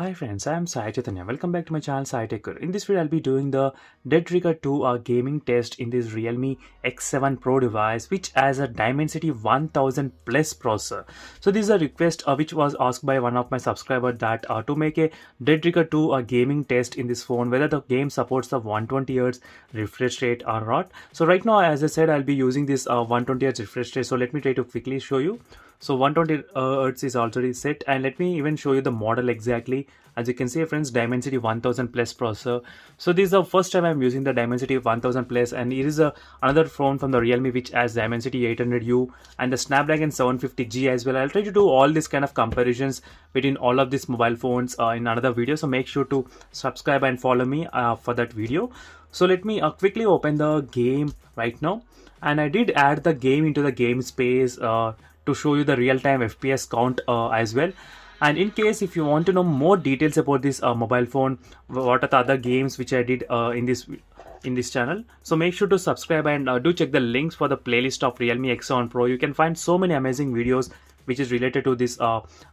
Hi friends, I am Sai Chaitanya. Welcome back to my channel Sai Techer. In this video, I'll be doing the Dead Trigger 2 gaming test in this Realme X7 Pro device, which has a Dimensity 1000 Plus processor. So this is a request which was asked by one of my subscribers that to make a Dead Trigger 2 gaming test in this phone, whether the game supports the 120Hz refresh rate or not. So right now, as I said, I'll be using this 120Hz refresh rate. So let me try to quickly show you. So 120 Hz is already set, and let me even show you the model exactly. As you can see friends, Dimensity 1000 Plus processor. So this is the first time I'm using the Dimensity 1000 Plus, and it is another phone from the Realme which has Dimensity 800U and the Snapdragon 750G as well. I'll try to do all these kind of comparisons between all of these mobile phones in another video, so make sure to subscribe and follow me for that video. So let me quickly open the game right now, and I did add the game into the game space to show you the real-time FPS count as well. And in case if you want to know more details about this mobile phone, what are the other games which I did in this channel, so make sure to subscribe and do check the links for the playlist of Realme X7 Pro. You can find so many amazing videos which is related to this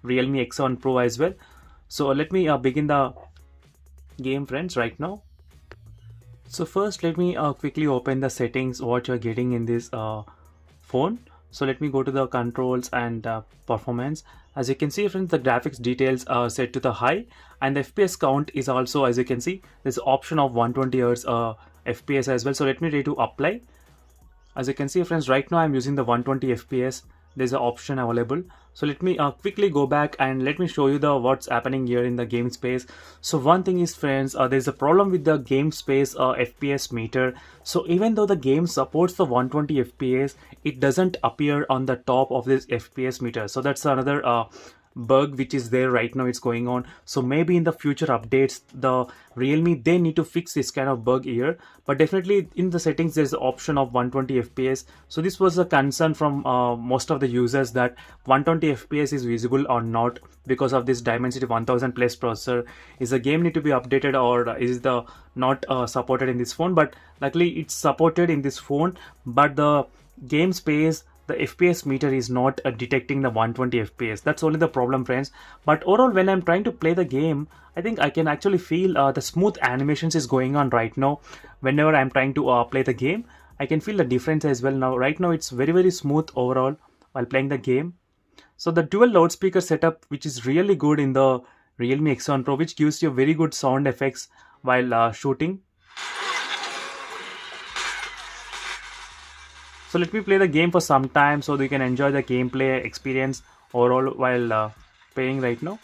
Realme X7 Pro as well. So let me begin the game friends right now. So first let me quickly open the settings what you're getting in this phone. So let me go to the controls and performance. As you can see friends, the graphics details are set to the high, and the FPS count is also, as you can see, there's option of 120 Hz FPS as well. So let me try to apply. As you can see friends, right now I'm using the 120 FPS. There's an option available. So let me quickly go back and let me show you the what's happening here in the game space. So one thing is friends, there's a problem with the game space FPS meter. So even though the game supports the 120 FPS, it doesn't appear on the top of this FPS meter. So that's another bug which is there right now. It's going on, so maybe in the future updates the Realme they need to fix this kind of bug here. But definitely in the settings there's the option of 120 FPS. So this was a concern from most of the users that 120 FPS is visible or not because of this Dimensity 1000 Plus processor. Is the game need to be updated, or is the not supported in this phone? But luckily it's supported in this phone, but the game space, the FPS meter is not detecting the 120 FPS. That's only the problem friends. But overall, when I'm trying to play the game, I think I can actually feel the smooth animations is going on right now. Whenever I'm trying to play the game, I can feel the difference as well. Now right now it's very smooth overall while playing the game. So the dual loudspeaker setup, which is really good in the Realme X7 Pro, which gives you very good sound effects while shooting. So let me play the game for some time so you can enjoy the gameplay experience overall while playing right now.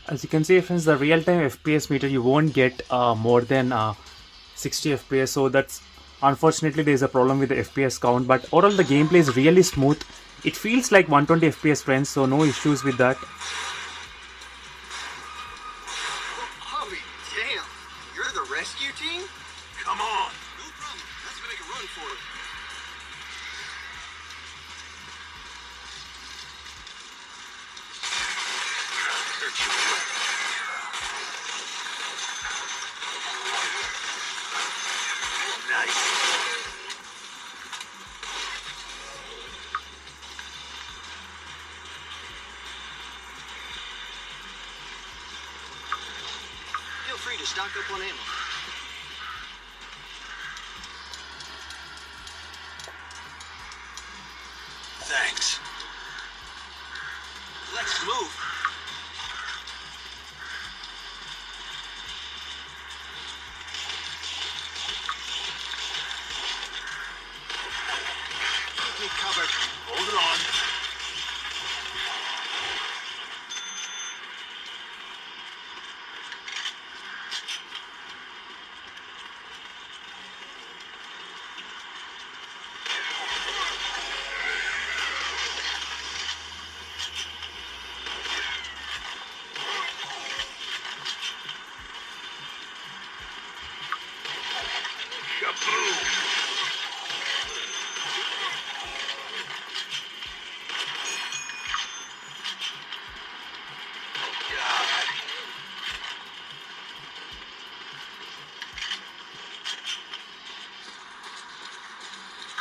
As you can see friends, the real-time FPS meter you won't get more than 60 FPS. So that's unfortunately there's a problem with the FPS count. But overall the gameplay is really smooth. It feels like 120 FPS friends, so no issues with that. I'll be damned. You're the rescue team? Come on. No problem. Let's make a run for it. Nice. Feel free to stock up on ammo. Let's move. Keep me covered. Hold on. Kaboom!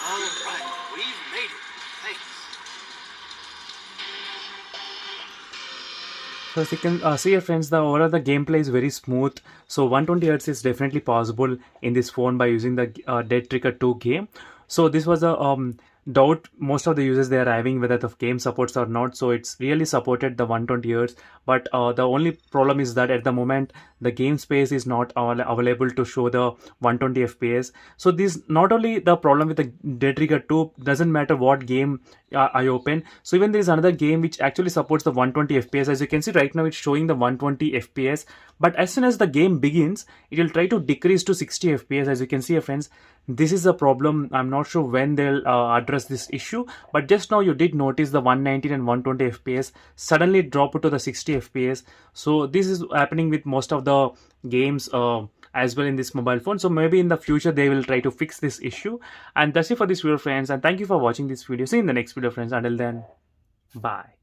All right, we've made it. Thanks. So as you can see here friends, the overall the gameplay is very smooth. So 120Hz is definitely possible in this phone by using the Dead Trigger 2 game. So this was a doubt most of the users they are having whether the game supports or not. So it's really supported the 120Hz, but the only problem is that at the moment the game space is not available to show the 120 FPS. So this not only the problem with the Dead Trigger 2, doesn't matter what game I open. So even there is another game which actually supports the 120 FPS. As you can see right now, it's showing the 120 FPS, but as soon as the game begins, it will try to decrease to 60 FPS. As you can see here friends, this is a problem. I'm not sure when they'll address this issue, but just now you did notice the 119 and 120 FPS suddenly drop to the 60 FPS. So this is happening with most of the games as well in this mobile phone. So maybe in the future they will try to fix this issue. And that's it for this video friends, and thank you for watching this video. See you in the next video friends. Until then, bye.